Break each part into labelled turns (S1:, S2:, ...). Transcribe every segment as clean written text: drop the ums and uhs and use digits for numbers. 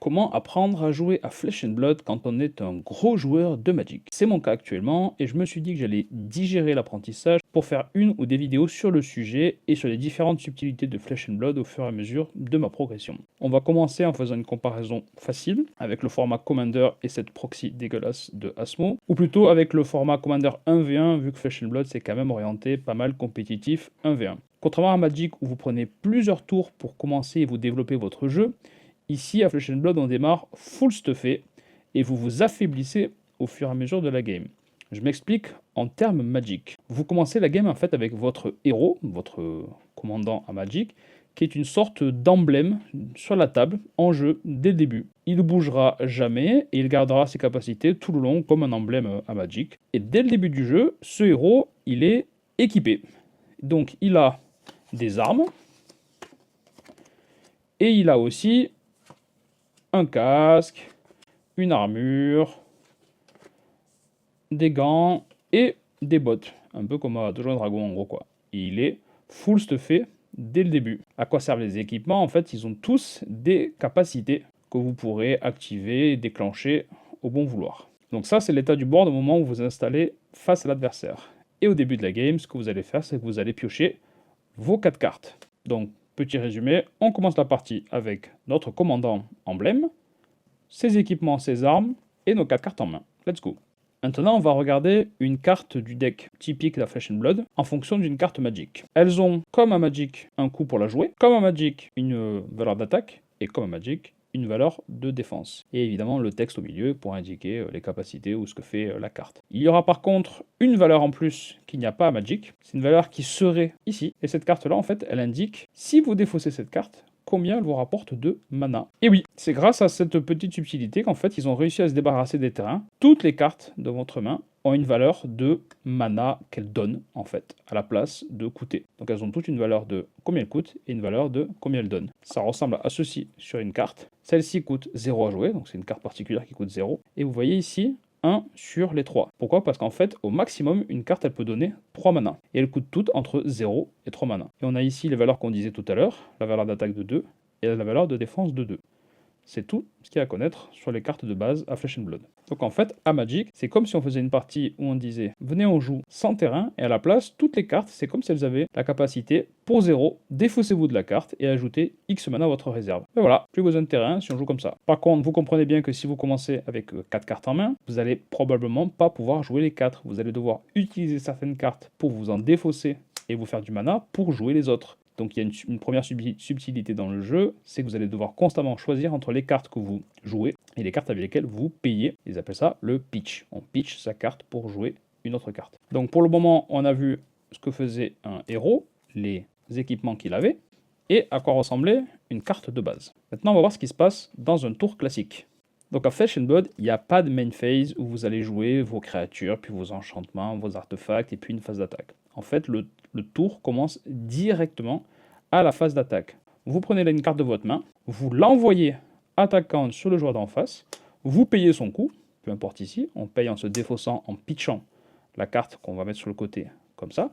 S1: Comment apprendre à jouer à Flesh and Blood quand on est un gros joueur de Magic? C'est mon cas actuellement et je me suis dit que j'allais digérer l'apprentissage pour faire une ou des vidéos sur le sujet et sur les différentes subtilités de Flesh and Blood au fur et à mesure de ma progression. On va commencer en faisant une comparaison facile avec le format Commander et cette proxy dégueulasse de Asmo, ou plutôt avec le format Commander 1v1 vu que Flesh and Blood c'est quand même orienté pas mal compétitif 1v1. Contrairement à Magic où vous prenez plusieurs tours pour commencer et vous développer votre jeu, ici, à Flesh and Blood, on démarre full stuffé et vous vous affaiblissez au fur et à mesure de la game. Je m'explique en termes Magic. Vous commencez la game en fait avec votre héros, votre commandant à Magic, qui est une sorte d'emblème sur la table, en jeu, dès le début. Il ne bougera jamais et il gardera ses capacités tout le long comme un emblème à Magic. Et dès le début du jeu, ce héros, il est équipé. Donc il a des armes et il a aussi un casque, une armure, des gants et des bottes. Un peu comme à Donjons et Dragons en gros quoi. Et il est full stuffé dès le début. À quoi servent les équipements? En fait, ils ont tous des capacités que vous pourrez activer et déclencher au bon vouloir. Donc ça, c'est l'état du board au moment où vous vous installez face à l'adversaire. Et au début de la game, ce que vous allez faire, c'est que vous allez piocher vos 4 cartes. Donc, petit résumé, on commence la partie avec notre commandant emblème, ses équipements, ses armes et nos 4 cartes en main. Let's go. Maintenant, on va regarder une carte du deck typique de la Flesh and Blood en fonction d'une carte Magic. Elles ont, comme à Magic, un coût pour la jouer, comme à Magic, une valeur d'attaque, et comme à Magic, une valeur de défense. Et évidemment, le texte au milieu pour indiquer les capacités ou ce que fait la carte. Il y aura par contre une valeur en plus qu'il n'y a pas à Magic. C'est une valeur qui serait ici. Et cette carte-là, en fait, elle indique, si vous défaussez cette carte, combien elle vous rapporte de mana. Et oui, c'est grâce à cette petite subtilité qu'en fait, ils ont réussi à se débarrasser des terrains. Toutes les cartes de votre main ont une valeur de mana qu'elles donnent, en fait, à la place de coûter. Donc elles ont toutes une valeur de combien elles coûtent et une valeur de combien elles donnent. Ça ressemble à ceci sur une carte. Celle-ci coûte 0 à jouer, donc c'est une carte particulière qui coûte 0. Et vous voyez ici, 1 sur les 3. Pourquoi? Parce qu'en fait, au maximum, une carte, elle peut donner 3 mana. Et elles coûtent toutes entre 0 et 3 mana. Et on a ici les valeurs qu'on disait tout à l'heure, la valeur d'attaque de 2 et la valeur de défense de 2. C'est tout ce qu'il y a à connaître sur les cartes de base à Flesh and Blood. Donc en fait, à Magic, c'est comme si on faisait une partie où on disait « Venez, on joue sans terrain » et à la place, toutes les cartes, c'est comme si elles avaient la capacité, pour 0, défaussez-vous de la carte et ajoutez X mana à votre réserve. Et voilà, plus besoin de terrain si on joue comme ça. Par contre, vous comprenez bien que si vous commencez avec 4 cartes en main, vous allez probablement pas pouvoir jouer les 4. Vous allez devoir utiliser certaines cartes pour vous en défausser et vous faire du mana pour jouer les autres. Donc il y a une première subtilité dans le jeu, c'est que vous allez devoir constamment choisir entre les cartes que vous jouez et les cartes avec lesquelles vous payez. Ils appellent ça le pitch. On pitch sa carte pour jouer une autre carte. Donc pour le moment, on a vu ce que faisait un héros, les équipements qu'il avait, et à quoi ressemblait une carte de base. Maintenant, on va voir ce qui se passe dans un tour classique. Donc à Flesh and Blood, il n'y a pas de main phase où vous allez jouer vos créatures, puis vos enchantements, vos artefacts, et puis une phase d'attaque. En fait, le tour commence directement à la phase d'attaque. Vous prenez là une carte de votre main, vous l'envoyez attaquant sur le joueur d'en face, vous payez son coup, peu importe ici, on paye en se défaussant, en pitchant la carte qu'on va mettre sur le côté, comme ça.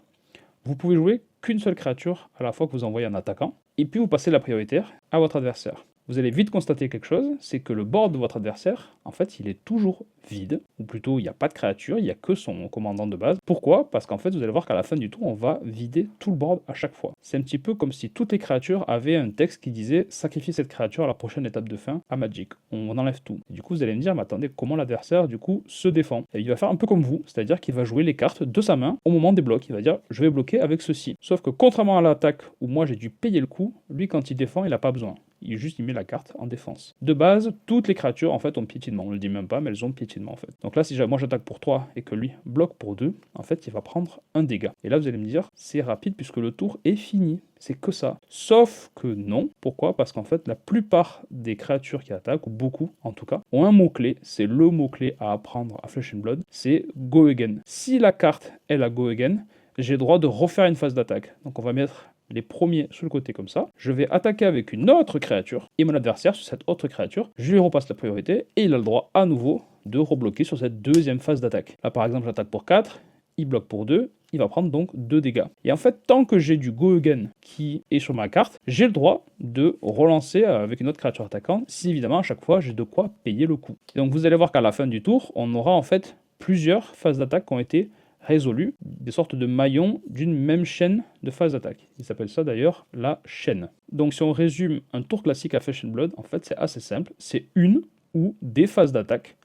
S1: Vous pouvez jouer qu'une seule créature à la fois que vous envoyez en attaquant, et puis vous passez la prioritaire à votre adversaire. Vous allez vite constater quelque chose, c'est que le board de votre adversaire, en fait, il est toujours vide, ou plutôt il n'y a pas de créature, il n'y a que son commandant de base. Pourquoi? Parce qu'en fait, vous allez voir qu'à la fin du tour, on va vider tout le board à chaque fois. C'est un petit peu comme si toutes les créatures avaient un texte qui disait « Sacrifiez cette créature à la prochaine étape de fin à Magic ». On enlève tout. Et du coup, vous allez me dire « Mais attendez, comment l'adversaire, du coup, se défend ?» Et il va faire un peu comme vous, c'est-à-dire qu'il va jouer les cartes de sa main au moment des blocs. Il va dire « Je vais bloquer avec ceci ». Sauf que contrairement à l'attaque où moi j'ai dû payer le coup, lui, quand il défend, il n'a pas besoin. Il met la carte en défense. De base, toutes les créatures en fait ont piétinement. On ne le dit même pas, mais elles ont piétinement en fait. Donc là, si moi j'attaque pour 3 et que lui bloque pour 2, en fait, il va prendre un dégât. Et là, vous allez me dire, c'est rapide puisque le tour est fini. C'est que ça. Sauf que non. Pourquoi? Parce qu'en fait, la plupart des créatures qui attaquent, ou beaucoup en tout cas, ont un mot-clé. C'est le mot-clé à apprendre à Flesh and Blood. C'est Go Again. Si la carte est la Go Again, j'ai le droit de refaire une phase d'attaque. Donc on va mettre les premiers sur le côté comme ça. Je vais attaquer avec une autre créature et mon adversaire sur cette autre créature, je lui repasse la priorité et il a le droit à nouveau de rebloquer sur cette deuxième phase d'attaque. Là par exemple j'attaque pour 4, il bloque pour 2, il va prendre donc 2 dégâts. Et en fait, tant que j'ai du Go Again qui est sur ma carte, j'ai le droit de relancer avec une autre créature attaquante, si évidemment à chaque fois j'ai de quoi payer le coup. Et donc vous allez voir qu'à la fin du tour, on aura en fait plusieurs phases d'attaque qui ont été résolues, des sortes de maillons d'une même chaîne de phases d'attaque. Ils s'appellent ça d'ailleurs la chaîne. Donc si on résume un tour classique à Flesh and Blood, en fait c'est assez simple, c'est une ou des phases d'attaque.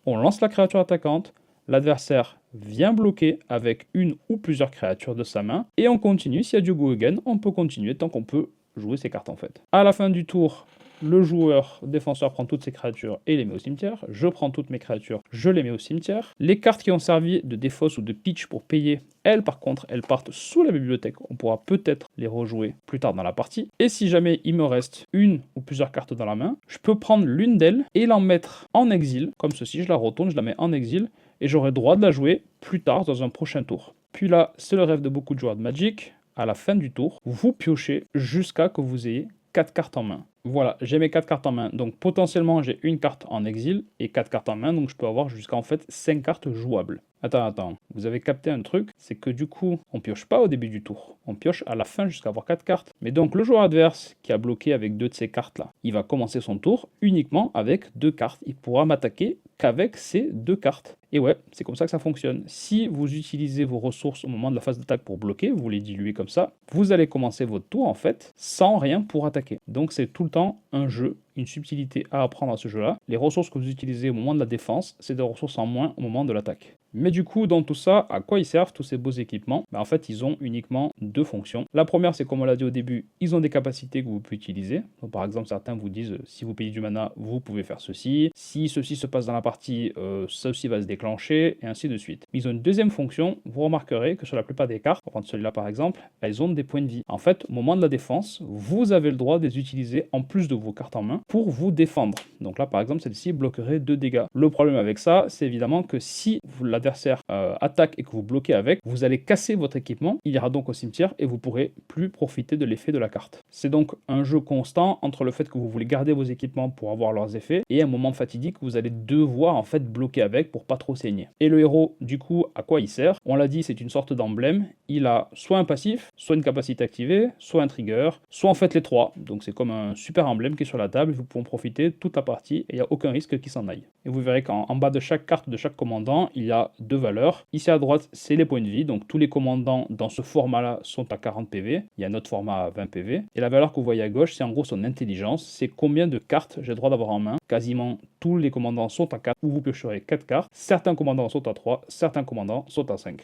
S1: On lance la créature attaquante, l'adversaire vient bloquer avec une ou plusieurs créatures de sa main, et on continue. S'il y a du Go Again, on peut continuer tant qu'on peut jouer ses cartes en fait. À la fin du tour, le joueur défenseur prend toutes ses créatures et les met au cimetière. Je prends toutes mes créatures, je les mets au cimetière. Les cartes qui ont servi de défausse ou de pitch pour payer, elles par contre, elles partent sous la bibliothèque. On pourra peut-être les rejouer plus tard dans la partie. Et si jamais il me reste une ou plusieurs cartes dans la main, je peux prendre l'une d'elles et l'en mettre en exil. Comme ceci, je la retourne, je la mets en exil et j'aurai droit de la jouer plus tard dans un prochain tour. Puis là, c'est le rêve de beaucoup de joueurs de Magic. À la fin du tour, vous piochez jusqu'à que vous ayez 4 cartes en main. Voilà, j'ai mes 4 cartes en main. Donc potentiellement, j'ai une carte en exil et 4 cartes en main. Donc je peux avoir jusqu'à en fait 5 cartes jouables. Attends. Vous avez capté un truc, c'est que du coup, on pioche pas au début du tour. On pioche à la fin jusqu'à avoir 4 cartes. Mais donc le joueur adverse qui a bloqué avec 2 de ces cartes-là, il va commencer son tour uniquement avec 2 cartes. Il pourra m'attaquer qu'avec ces 2 cartes. Et ouais, c'est comme ça que ça fonctionne. Si vous utilisez vos ressources au moment de la phase d'attaque pour bloquer, vous les diluez comme ça, vous allez commencer votre tour en fait sans rien pour attaquer. Donc c'est tout le temps un jeu, une subtilité à apprendre à ce jeu-là. Les ressources que vous utilisez au moment de la défense, c'est des ressources en moins au moment de l'attaque. Mais du coup, dans tout ça, à quoi ils servent tous ces beaux équipements? En fait, ils ont uniquement 2 fonctions. La première, c'est comme on l'a dit au début, ils ont des capacités que vous pouvez utiliser. Donc, par exemple, certains vous disent, si vous payez du mana, vous pouvez faire ceci. Si ceci se passe dans la partie, ceci va se déclencher, et ainsi de suite. Ils ont une deuxième fonction. Vous remarquerez que sur la plupart des cartes, on va prendre celui-là par exemple, elles ont des points de vie. En fait, au moment de la défense, vous avez le droit de les utiliser en plus de vos cartes en main pour vous défendre. Donc là, par exemple, celle-ci bloquerait 2 dégâts. Le problème avec ça, c'est évidemment que si l'adversaire attaque et que vous bloquez avec, vous allez casser votre équipement, il ira donc au cimetière et vous pourrez plus profiter de l'effet de la carte. C'est donc un jeu constant entre le fait que vous voulez garder vos équipements pour avoir leurs effets et un moment fatidique où vous allez devoir en fait bloquer avec pour pas trop saigner. Et le héros, du coup, à quoi il sert? On l'a dit, c'est une sorte d'emblème. Il a soit un passif, soit une capacité activée, soit un trigger, soit en fait les 3. Donc c'est comme un super emblème qui est sur la table, vous pouvez en profiter toute la partie et il n'y a aucun risque qu'il s'en aille. Et vous verrez qu'en bas de chaque carte de chaque commandant, il y a 2 valeurs. Ici à droite, c'est les points de vie, donc tous les commandants dans ce format-là sont à 40 PV. Il y a un autre format à 20 PV. Et la valeur que vous voyez à gauche, c'est en gros son intelligence, c'est combien de cartes j'ai le droit d'avoir en main. Quasiment tous les commandants sont à 4, ou vous piocherez 4 cartes. Certains commandants sont à 3, certains commandants sont à 5.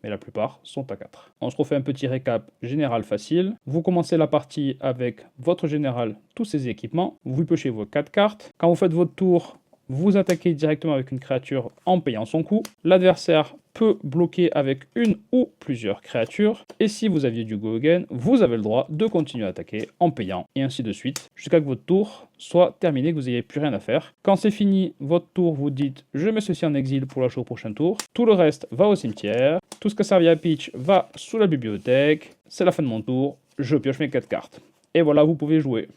S1: Mais la plupart sont à 4. On se refait un petit récap général facile. Vous commencez la partie avec votre général, tous ses équipements. Vous piochez vos 4 cartes. Quand vous faites votre tour, vous attaquez directement avec une créature en payant son coût. L'adversaire peut bloquer avec une ou plusieurs créatures. Et si vous aviez du Go Again, vous avez le droit de continuer à attaquer en payant, et ainsi de suite, jusqu'à que votre tour soit terminé, que vous n'ayez plus rien à faire. Quand c'est fini, votre tour, vous dites « je mets ceci en exil pour la jouer au prochain tour ». Tout le reste va au cimetière. Tout ce qui a servi à pitch va sous la bibliothèque. C'est la fin de mon tour. Je pioche mes 4 cartes. Et voilà, vous pouvez jouer.